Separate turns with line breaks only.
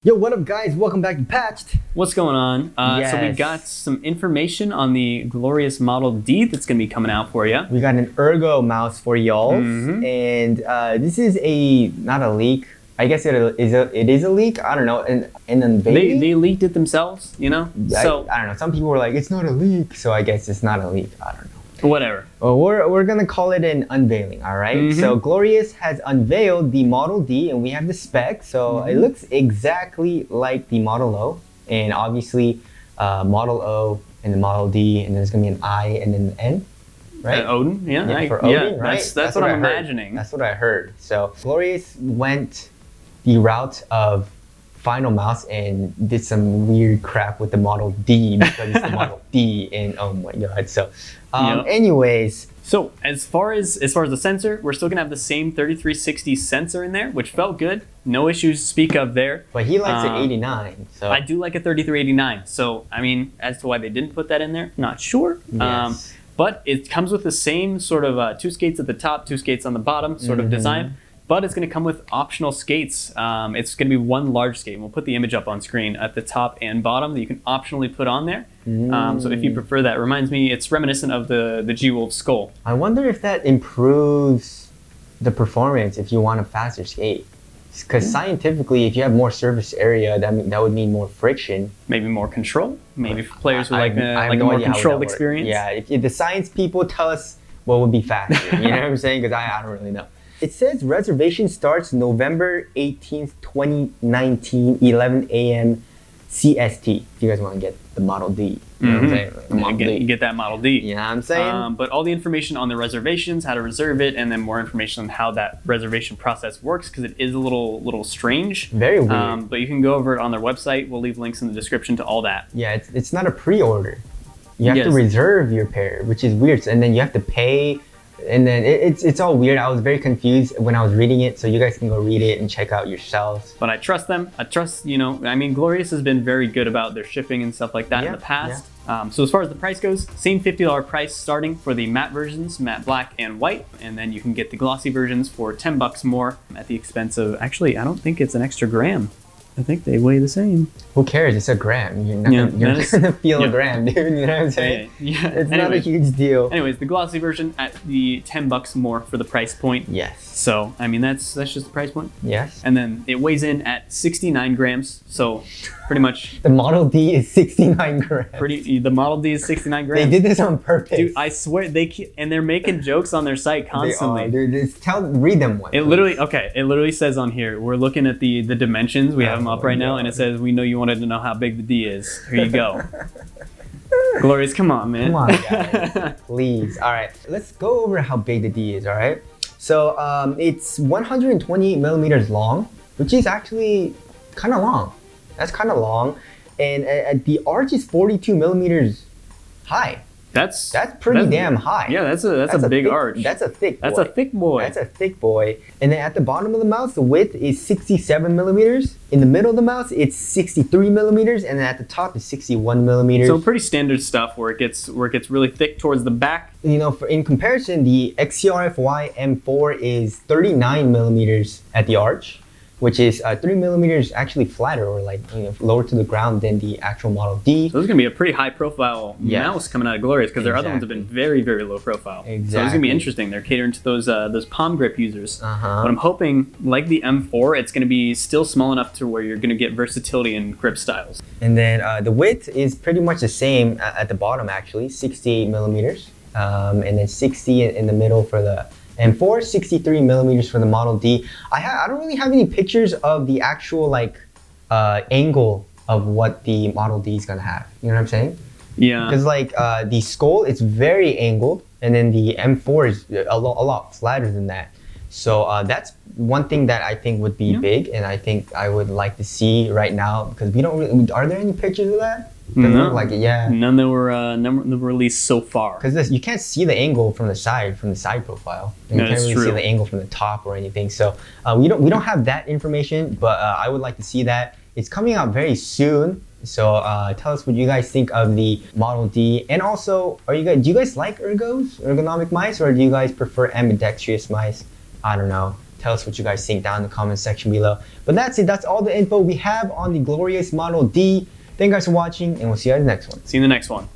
Yo, what up guys? Welcome back to Patched.
What's going on? So we
Yes.
got some information on the glorious Model D that's going to be coming out for you.
We got an Ergo mouse for y'all,
Mhm.
and this is not a leak. I guess it is a leak. I don't know. An unveiling.
They leaked it themselves, you know? So,
I don't know. Some people were like, it's not a leak, so I guess it's not a leak. I don't know.
whatever.
Well, we're gonna call it an unveiling, all right?
Mhm.
So Glorious has unveiled the Model D, and we have the specs. So it looks exactly like the Model O, and obviously Model O and the Model D, and there's gonna be an I and an N, right?
Odin, yeah.
Yeah, for Odin, right?
That's what I'm
I heard.
imagining.
That's what I heard. So Glorious went the route of Final Mouse and did some weird crap with the Model D because it's the Model D, and oh my god. So,
Yep.
anyways.
So as far as the sensor, we're still gonna have the same 3360 sensor in there, which felt good. No issues to speak of there.
But he likes an 89, so
I do like a 3389. So I mean, as to why they didn't put that in there, not sure.
Yes.
But it comes with the same sort of two skates at the top, two skates on the bottom sort of design. But it's going to come with optional skates. It's going to be one large skate. And we'll put the image up on screen at the top and bottom that you can optionally put on there. So if you prefer that, it reminds me, it's reminiscent of the G-Wolf skull.
I wonder if that improves the performance if you want a faster skate. Because scientifically, if you have more surface area, that would mean more friction.
Maybe more control. Maybe for players who like
I have
a
no
more
idea how
controlled
that works.
experience.
Yeah, if the science people tell us what would be faster, you know what I'm saying? Because I don't really know. It says reservation starts November 18th, 2019, 11 a.m. CST. If you guys want to get the Model D. You know what I'm saying? The Model D.
Get that Model D.
You know what I'm saying?
But all the information on the reservations, how to reserve it, and then more information on how that reservation process works, because it is a little strange.
Very weird.
But you can go over it on their website. We'll leave links in the description to all that.
Yeah, it's not a pre-order. You have to
Yes.
reserve your pair, which is weird. And then you have to pay, and then it's all weird. I was very confused when I was reading it, so you guys can go read it and check out yourselves.
But I trust them. I trust, I mean, Glorious has been very good about their shipping and stuff like that in
Yeah,
the past. So as far as the price goes, same $50 price starting for the matte versions, matte black and white. And then you can get the glossy versions for $10 more at the expense of, actually, I don't think it's an extra gram. I think they weigh the same.
Who cares? It's a gram. You're not gonna feel a gram, dude. You know what I'm saying?
Yeah.
It's not a huge deal.
Anyways, the glossy version at the $10 more for the price point.
Yes.
So, I mean, that's just the price point.
Yes.
And then it weighs in at 69 grams. So, pretty much,
The Model D is 69 grams.
the Model D is 69 grams.
They did this on purpose.
Dude, I swear they're making jokes on their site constantly.
Dude, read them one.
It literally says on here, we're looking at the dimensions. We have them up right now, and it says, we know you wanted to know how big the D is. Here you go. Glorious, come on, man.
Come on, guys. Please. All right. Let's go over how big the D is, all right? So it's 128 millimeters long, which is actually kind of long. That's kind of long. And the arch is 42 millimeters high.
That's
pretty damn high.
Yeah, that's a big
thick,
arch.
That's a thick boy.
That's a thick boy.
That's a thick boy. And then at the bottom of the mouse, the width is 67 millimeters. In the middle of the mouse, it's 63 millimeters, and then at the top is 61 millimeters.
So pretty standard stuff where it gets really thick towards the back.
You know, in comparison, the XCRFY M4 is 39 millimeters at the arch, which is 3 millimeters actually flatter or lower to the ground than the actual Model D.
So this is gonna be a pretty high profile mouse coming out of Glorious, because their other ones have been very, very low profile.
Exactly.
So it's gonna be interesting. They're catering to those palm grip users. But I'm hoping, like the M4, it's gonna be still small enough to where you're gonna get versatility in grip styles.
And then the width is pretty much the same at the bottom, actually, 68 millimeters, and then 60 in the middle for the M4, 63 millimeters for the Model D. I don't really have any pictures of the actual angle of what the Model D is gonna have. You know what I'm saying?
Yeah.
Because the skull, it's very angled, and then the M4 is a lot flatter than that. So that's one thing that I think would be big, and I think I would like to see right now, because we don't really. Are there any pictures of that?
No.
Yeah.
None that were released so far.
Because you can't see the angle from the side profile. And you can't really see the angle from the top or anything. So we don't have that information, but I would like to see that. It's coming out very soon. So tell us what you guys think of the Model D, and also, do you guys like ergonomic mice, or do you guys prefer ambidextrous mice? I don't know. Tell us what you guys think down in the comment section below. But that's it. That's all the info we have on the glorious Model D. Thank you guys for watching, and we'll see you guys in the next one.
See you in the next one.